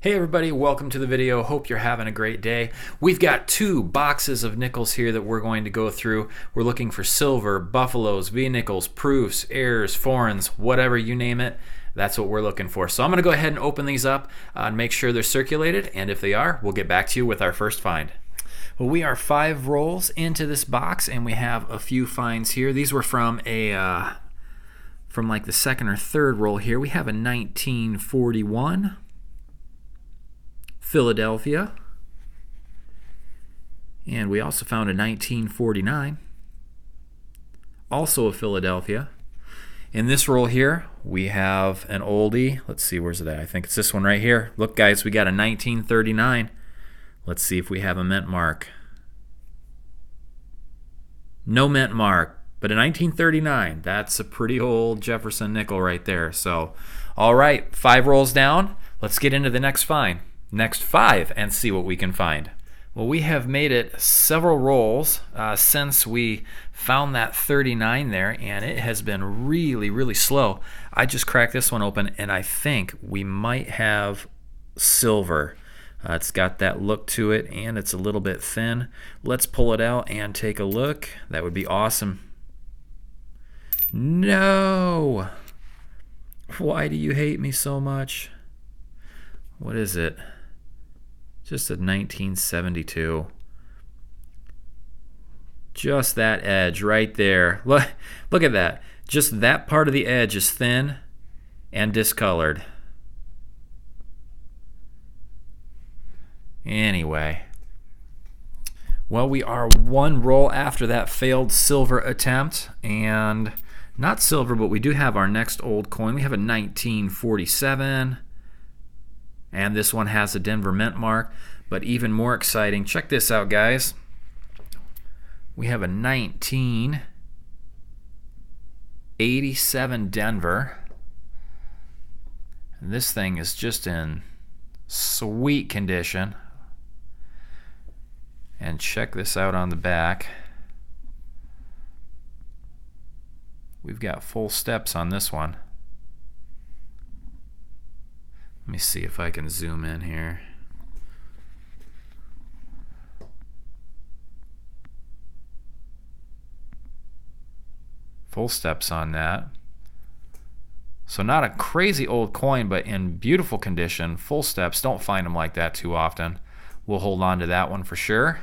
Hey everybody, welcome to the video. Hope you're having a great day. We've got two boxes of nickels here that we're going to go through. We're looking for silver, buffaloes, V-nickels, proofs, errors, foreigns, whatever you name it. That's what we're looking for. So I'm going to go ahead and open these up and make sure they're circulated, and if they are, we'll get back to you with our first find. Well, we are 5 rolls into this box, and we have a few finds here. These were from like the second or third roll here. We have a 1941 Philadelphia, and we also found a 1949, also a Philadelphia. In this roll here, we have an oldie. Let's see, where's it at? I think it's this one right here. Look, guys, we got a 1939. Let's see if we have a mint mark. No mint mark, but a 1939. That's a pretty old Jefferson nickel right there. So, all right, 5 rolls down. Let's get into the next find. Next 5 and see what we can find. Well, we have made it several rolls since we found that 39 there, and it has been really slow. I just cracked this one open, and I think we might have silver. It's got that look to it, and it's a little bit thin. Let's pull it out and take a look. That would be awesome. No! Why do you hate me so much? What is it? Just a 1972. Just that edge right there. Look at that. Just that part of the edge is thin and discolored. Anyway. Well, we are 1 roll after that failed silver attempt. And not silver, but we do have our next old coin. We have a 1947. And this one has a Denver mint mark. But even more exciting, check this out, guys. We have a 1987 Denver. And this thing is just in sweet condition. And check this out on the back. We've got full steps on this one. Let me see if I can zoom in here. Full steps on that. So not a crazy old coin, but in beautiful condition. Full steps. Don't find them like that too often. We'll hold on to that one for sure.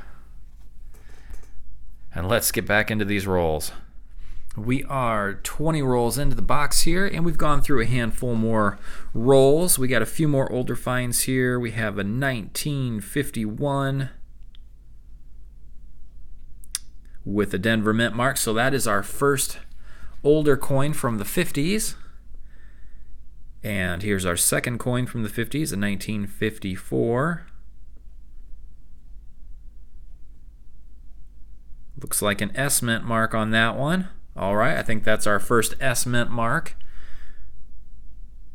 And let's get back into these rolls. We are 20 rolls into the box here, and we've gone through a handful more rolls. We got a few more older finds here. We have a 1951 with a Denver mint mark. So that is our first older coin from the 50s. And here's our second coin from the 50s, a 1954. Looks like an S mint mark on that one. All right, I think that's our first S mint mark.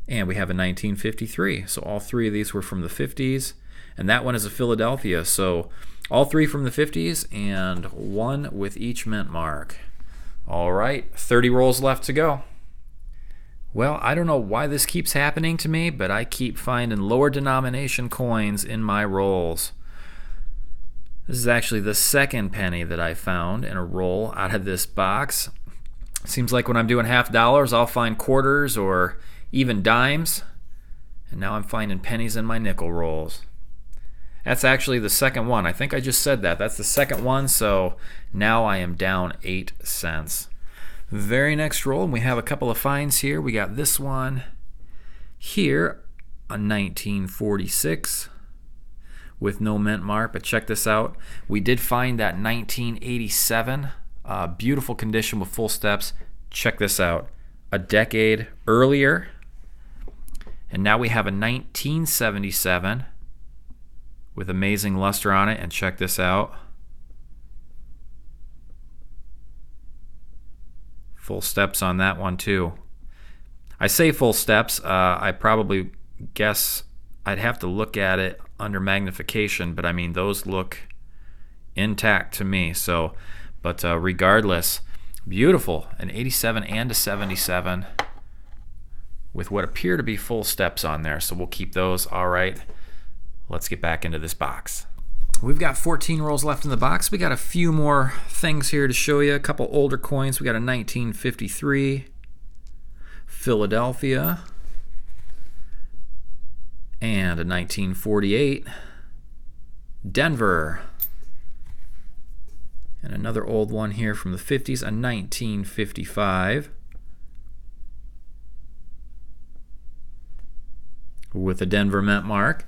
And we have a 1953. So all 3 of these were from the 50s. And that one is a Philadelphia. So all 3 from the 50s and 1 with each mint mark. All right, 30 rolls left to go. Well, I don't know why this keeps happening to me, but I keep finding lower denomination coins in my rolls. This is actually the second penny that I found in a roll out of this box. Seems like when I'm doing half dollars, I'll find quarters or even dimes. And now I'm finding pennies in my nickel rolls. That's actually the second one. I think I just said that. That's the second one, so now I am down 8 cents. Very next roll, and we have a couple of finds here. We got this one here, a 1946 with no mint mark, but check this out. We did find that 1987, beautiful condition with full steps. Check this out, a decade earlier. And now we have a 1977 with amazing luster on it, and check this out. Full steps on that one too. I say full steps, I probably guess I'd have to look at it under magnification, but I mean those look intact to me. So, but regardless, beautiful, an 87 and a 77 with what appear to be full steps on there. So we'll keep those. All right. let's get back into this box. We've got 14 rolls left in the box. We got a few more things here to show you. A couple older coins. We got a 1953 Philadelphia and a 1948 Denver. And another old one here from the 50s, a 1955 with a Denver Mint mark.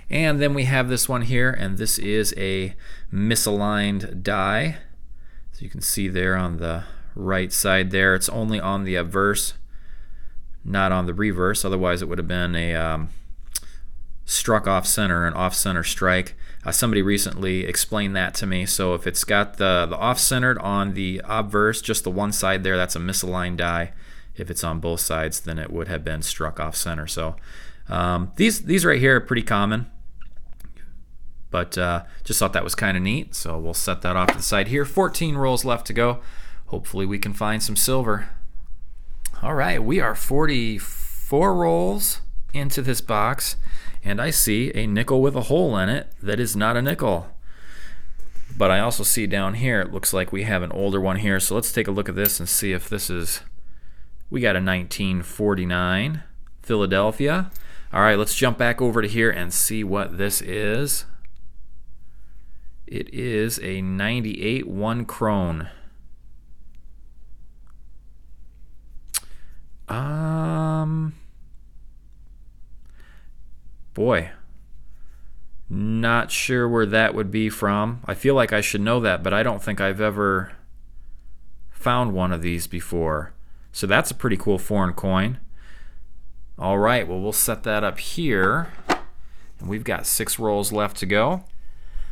And then we have this one here, and this is a misaligned die. So you can see there on the right side there, it's only on the obverse, not on the reverse. Otherwise it would have been a struck off center, an off center strike. Somebody recently explained that to me. So if it's got the off centered on the obverse, just the one side there, that's a misaligned die. If it's on both sides, then it would have been struck off center. So these right here are pretty common, but just thought that was kind of neat. So we'll set that off to the side here. 14 rolls left to go. Hopefully we can find some silver. All right, we are 44 rolls into this box, and I see a nickel with a hole in it that is not a nickel. But I also see down here, it looks like we have an older one here. So let's take a look at this and see if this is, we got a 1949 Philadelphia. All right, let's jump back over to here and see what this is. It is a 98 1 Krone. Boy, not sure where that would be from. I feel like I should know that, but I don't think I've ever found one of these before. So that's a pretty cool foreign coin. All right, well, we'll set that up here. And we've got 6 rolls left to go.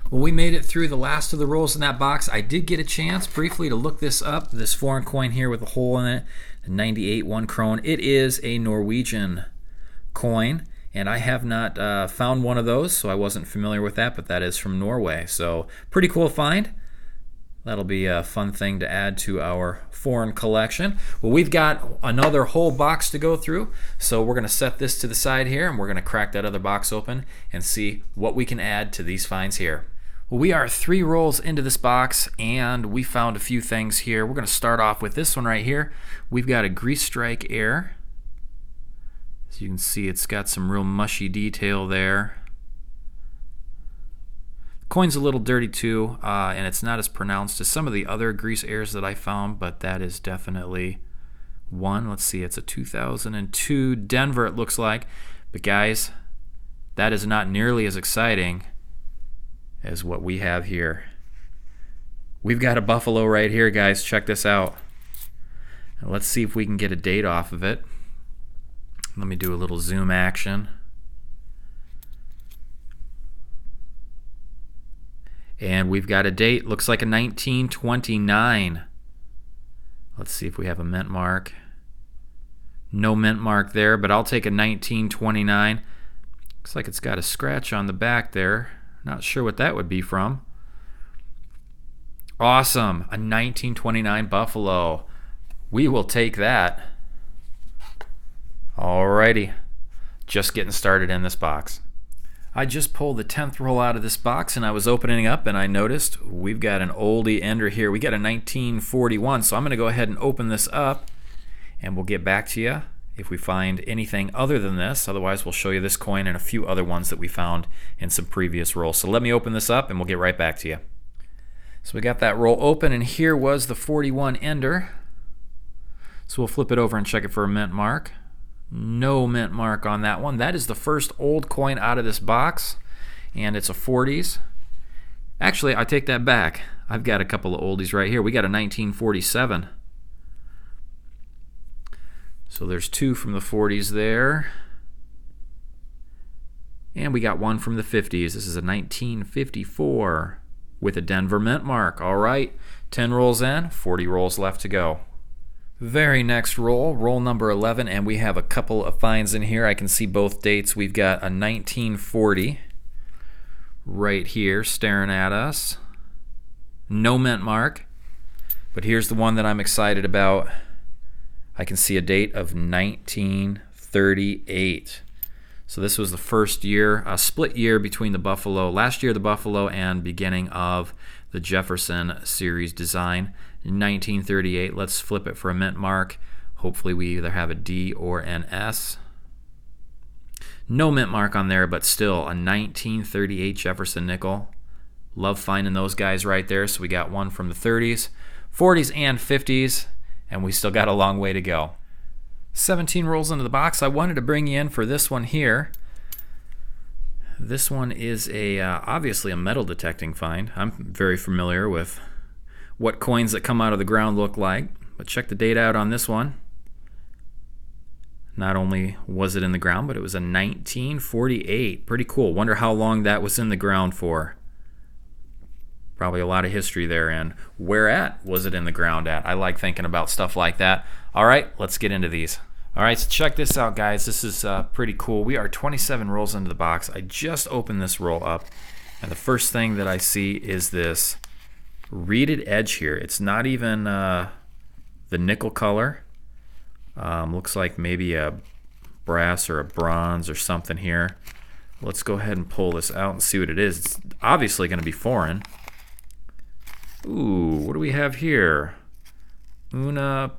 Well, we made it through the last of the rolls in that box. I did get a chance briefly to look this up, this foreign coin here with a hole in it, the 98 1 Krone. It is a Norwegian coin, and I have not found one of those, so I wasn't familiar with that, but that is from Norway. So pretty cool find. That'll be a fun thing to add to our foreign collection. Well, we've got another whole box to go through, so we're going to set this to the side here, and we're going to crack that other box open and see what we can add to these finds here. Well, we are 3 rolls into this box, and we found a few things here. We're going to start off with this one right here. We've got a Grease Strike Air. So you can see it's got some real mushy detail there. The coin's a little dirty too, and it's not as pronounced as some of the other Grease Airs that I found, but that is definitely one. Let's see, it's a 2002 Denver, it looks like. But guys, that is not nearly as exciting as what we have here. We've got a Buffalo right here, guys. Check this out. And let's see if we can get a date off of it. Let me do a little zoom action. And we've got a date. Looks like a 1929. Let's see if we have a mint mark. No mint mark there, but I'll take a 1929. Looks like it's got a scratch on the back there. Not sure what that would be from. Awesome, a 1929 Buffalo. We will take that. Alrighty, just getting started in this box. I just pulled the 10th roll out of this box, and I was opening up, and I noticed we've got an oldie ender here. We got a 1941, so I'm going to go ahead and open this up, and we'll get back to you if we find anything other than this. Otherwise, we'll show you this coin and a few other ones that we found in some previous rolls. So let me open this up and we'll get right back to you. So we got that roll open, and here was the 41 ender. So we'll flip it over and check it for a mint mark. No mint mark on that one. That is the first old coin out of this box, and it's a 40s. Actually, I take that back. I've got a couple of oldies right here. We got a 1947. So there's 2 from the 40s there. And we got 1 from the 50s. This is a 1954 with a Denver mint mark. All right, 10 rolls in, 40 rolls left to go. Very next roll, roll number 11, and we have a couple of finds in here. I can see both dates. We've got a 1940 right here staring at us. No mint mark, but here's the one that I'm excited about. I can see a date of 1938. So this was the first year, a split year between the Buffalo, last year the Buffalo, and beginning of the Jefferson Series design. In 1938, let's flip it for a mint mark. Hopefully we either have a D or an S. No mint mark on there, but still a 1938 Jefferson nickel. Love finding those guys right there. So we got one from the 30s, 40s, and 50s, and we still got a long way to go. 17 rolls into the box. I wanted to bring you in for this one here. This one is obviously a metal detecting find. I'm very familiar with what coins that come out of the ground look like, but check the date out on this one. Not only was it in the ground, but it was a 1948. Pretty cool. Wonder how long that was in the ground for. Probably a lot of history there, and where at was it in the ground at? I like thinking about stuff like that. All right, let's get into these. All right, so check this out, guys. This is pretty cool. We are 27 rolls into the box. I just opened this roll up, and the first thing that I see is this reeded edge here. It's not even the nickel color. Looks like maybe a brass or a bronze or something here. Let's go ahead and pull this out and see what it is. It's obviously going to be foreign. Ooh, what do we have here? Una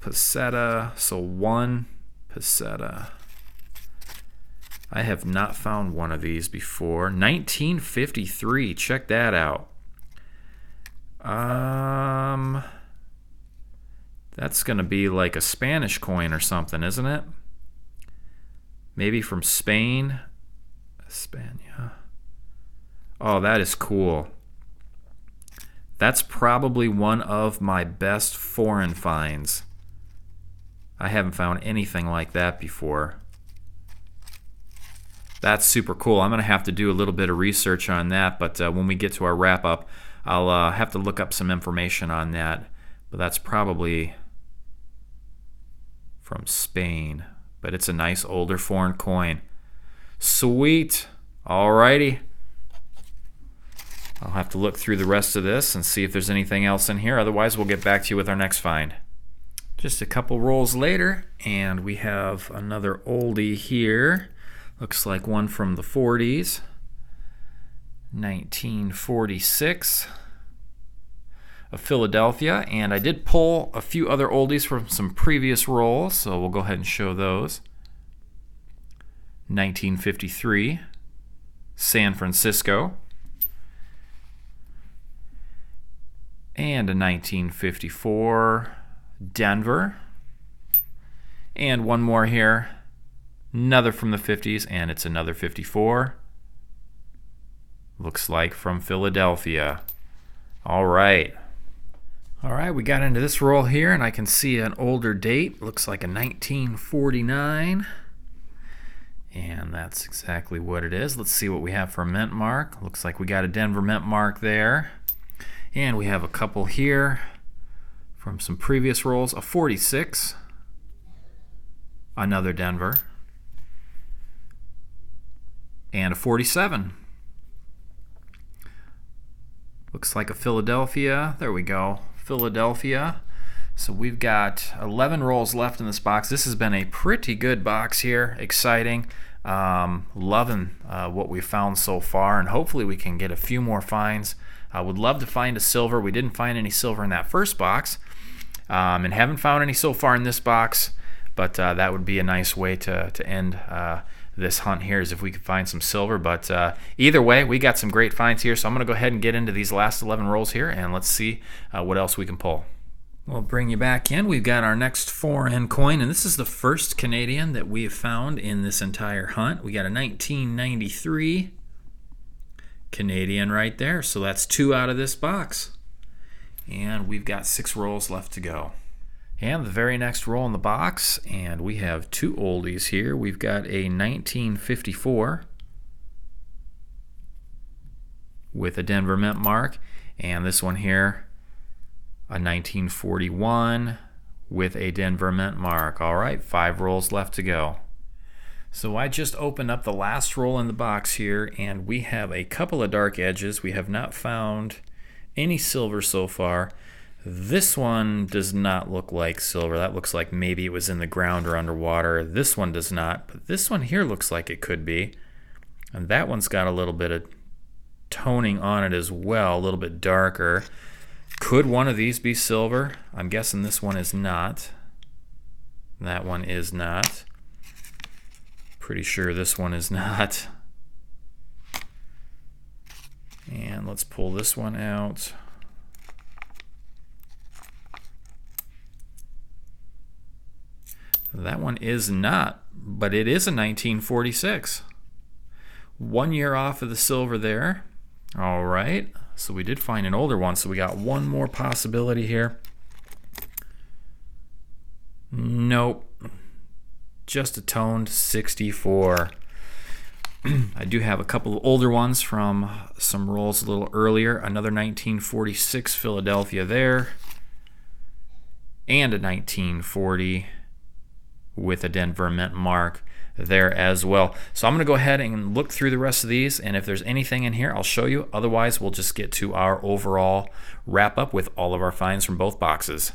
peseta, so 1 peseta. I have not found one of these before. 1953, check that out. That's gonna be like a Spanish coin or something, isn't it? Maybe from Spain. España. Oh, that is cool. That's probably one of my best foreign finds. I haven't found anything like that before. That's super cool. I'm going to have to do a little bit of research on that, but when we get to our wrap-up, I'll have to look up some information on that. But that's probably from Spain. But it's a nice older foreign coin. Sweet. Alrighty. I'll have to look through the rest of this and see if there's anything else in here. Otherwise, we'll get back to you with our next find. Just a couple rolls later, and we have another oldie here. Looks like one from the 40s. 1946 of Philadelphia. And I did pull a few other oldies from some previous rolls, so we'll go ahead and show those. 1953, San Francisco. And a 1954 Denver. And one more here. Another from the 50s, and it's another 54. Looks like from Philadelphia. All right. All right, we got into this roll here, and I can see an older date. Looks like a 1949. And that's exactly what it is. Let's see what we have for a mint mark. Looks like we got a Denver mint mark there. And we have a couple here from some previous rolls. A 46, another Denver, and a 47. Looks like a Philadelphia. There we go, Philadelphia. So we've got 11 rolls left in this box. This has been a pretty good box here. Exciting. Loving what we've found so far, and hopefully we can get a few more finds. I would love to find a silver. We didn't find any silver in that first box, and haven't found any so far in this box, but that would be a nice way to end this hunt here, is if we could find some silver. But either way, we got some great finds here, so I'm going to go ahead and get into these last 11 rolls here, and let's see what else we can pull. We'll bring you back in. We've got our next foreign coin, and this is the first Canadian that we have found in this entire hunt. We got a 1993 Canadian right there, so that's 2 out of this box. And we've got 6 rolls left to go. And the very next roll in the box, and we have 2 oldies here. We've got a 1954 with a Denver mint mark, and this one here, a 1941 with a Denver mint mark. All right, 5 rolls left to go. So I just opened up the last roll in the box here, and we have a couple of dark edges. We have not found any silver so far. This one does not look like silver. That looks like maybe it was in the ground or underwater. This one does not, but this one here looks like it could be. And that one's got a little bit of toning on it as well, a little bit darker. Could one of these be silver? I'm guessing this one is not. That one is not. Pretty sure this one is not. And let's pull this one out. That one is not, but it is a 1946. 1 year off of the silver there. All right, so we did find an older one, so we got one more possibility here. Nope, just a toned 64. I do have a couple of older ones from some rolls a little earlier. Another 1946 Philadelphia there, and a 1940 with a Denver Mint mark there as well. So I'm going to go ahead and look through the rest of these, and if there's anything in here, I'll show you. Otherwise, we'll just get to our overall wrap up with all of our finds from both boxes.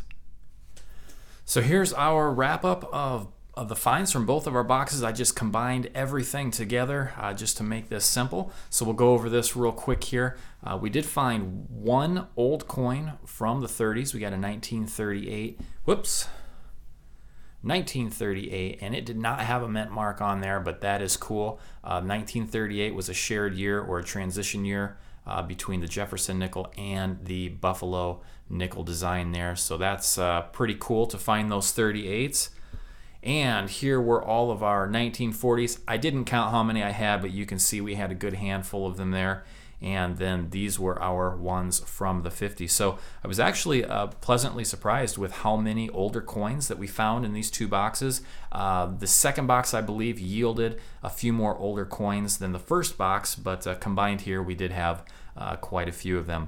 So here's our wrap up of the finds from both of our boxes. I just combined everything together just to make this simple. So we'll go over this real quick here. We did find one old coin from the 30s. We got a 1938. 1938, and it did not have a mint mark on there, but that is cool. 1938 was a shared year or a transition year between the Jefferson nickel and the Buffalo nickel design there. So that's pretty cool to find those 38s. And here were all of our 1940s. I didn't count how many I had, but you can see we had a good handful of them there. And then these were our ones from the 50s. So I was actually pleasantly surprised with how many older coins that we found in these two boxes. The second box, I believe, yielded a few more older coins than the first box, but combined here we did have quite a few of them.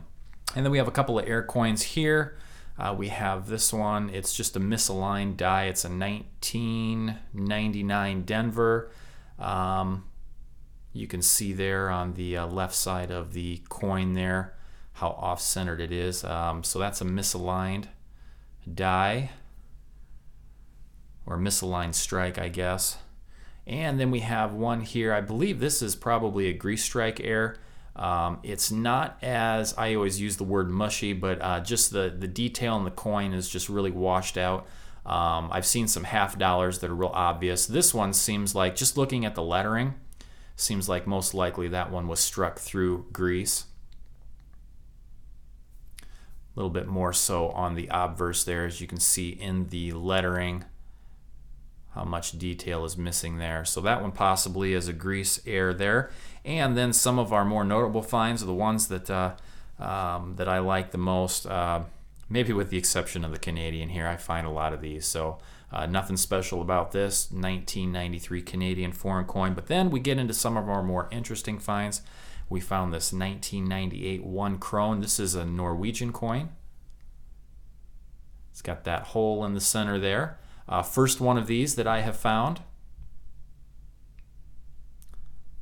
And then we have a couple of air coins here. We have this one. It's just a misaligned die. It's a 1999 Denver. You can see there on the left side of the coin there how off-centered it is. So that's a misaligned die, or misaligned strike, I guess. And then we have one here. I believe this is probably a grease strike air. It's not, as I always use the word mushy, but just the detail in the coin is just really washed out. I've seen some half dollars that are real obvious. This one seems like, just looking at the lettering, seems like most likely that one was struck through grease. A little bit more so on the obverse there, as you can see in the lettering how much detail is missing there. So that one possibly is a grease air there. And then some of our more notable finds are the ones that that I like the most. Maybe with the exception of the Canadian here, I find a lot of these. So nothing special about this 1993 Canadian foreign coin. But then we get into some of our more interesting finds. We found this 1998 1 krone. This is a Norwegian coin. It's got that hole in the center there. First one of these that I have found.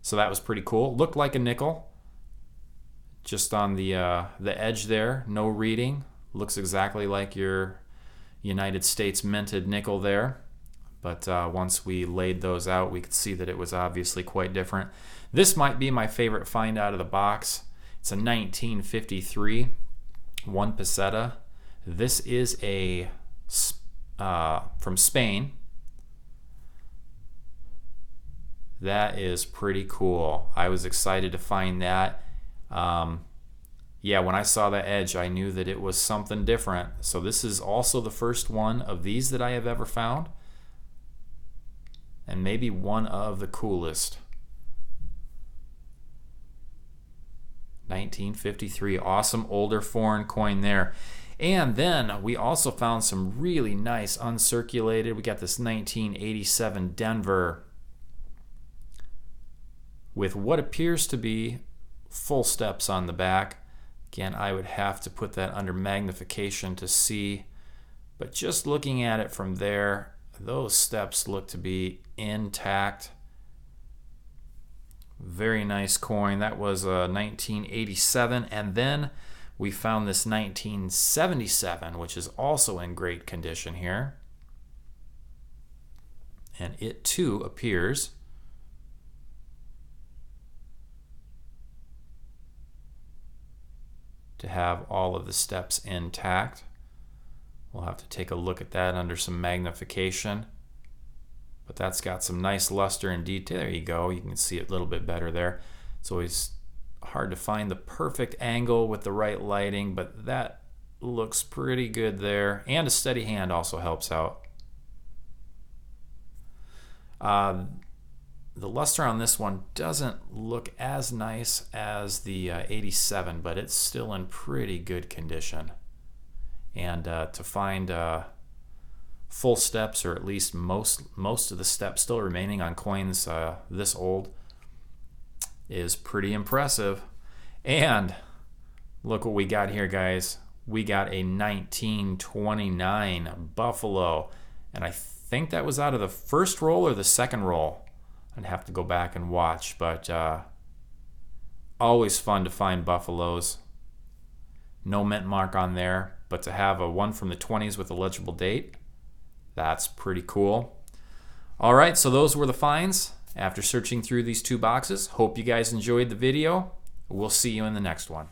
So that was pretty cool. Looked like a nickel. Just on the edge there, no reading. Looks exactly like your United States minted nickel there. But once we laid those out, we could see that it was obviously quite different. This might be my favorite find out of the box. It's a 1953 1 peseta. This is a from Spain. That is pretty cool. I was excited to find that. Yeah, when I saw that edge, I knew that it was something different. So this is also the first one of these that I have ever found, and maybe one of the coolest. 1953, awesome older foreign coin there. And then we also found some really nice uncirculated. We got this 1987 Denver with what appears to be full steps on the back. Again, I would have to put that under magnification to see, but just looking at it from there, those steps look to be intact. Very nice coin. That was 1987. And then we found this 1977, which is also in great condition here. And it too appears to have all of the steps intact. We'll have to take a look at that under some magnification. But that's got some nice luster and detail. There you go. You can see it a little bit better there. It's always hard to find the perfect angle with the right lighting, but that looks pretty good there. And a steady hand also helps out. The luster on this one doesn't look as nice as the 87, but it's still in pretty good condition. And to find full steps, or at least most of the steps still remaining on coins this old, is pretty impressive. And look what we got here, guys. We got a 1929 Buffalo, and I think that was out of the first roll or the second roll. I'd have to go back and watch, but always fun to find Buffaloes. No mint mark on there, but to have a one from the 20s with a legible date, that's pretty cool. All right, so those were the finds after searching through these two boxes. Hope you guys enjoyed the video. We'll see you in the next one.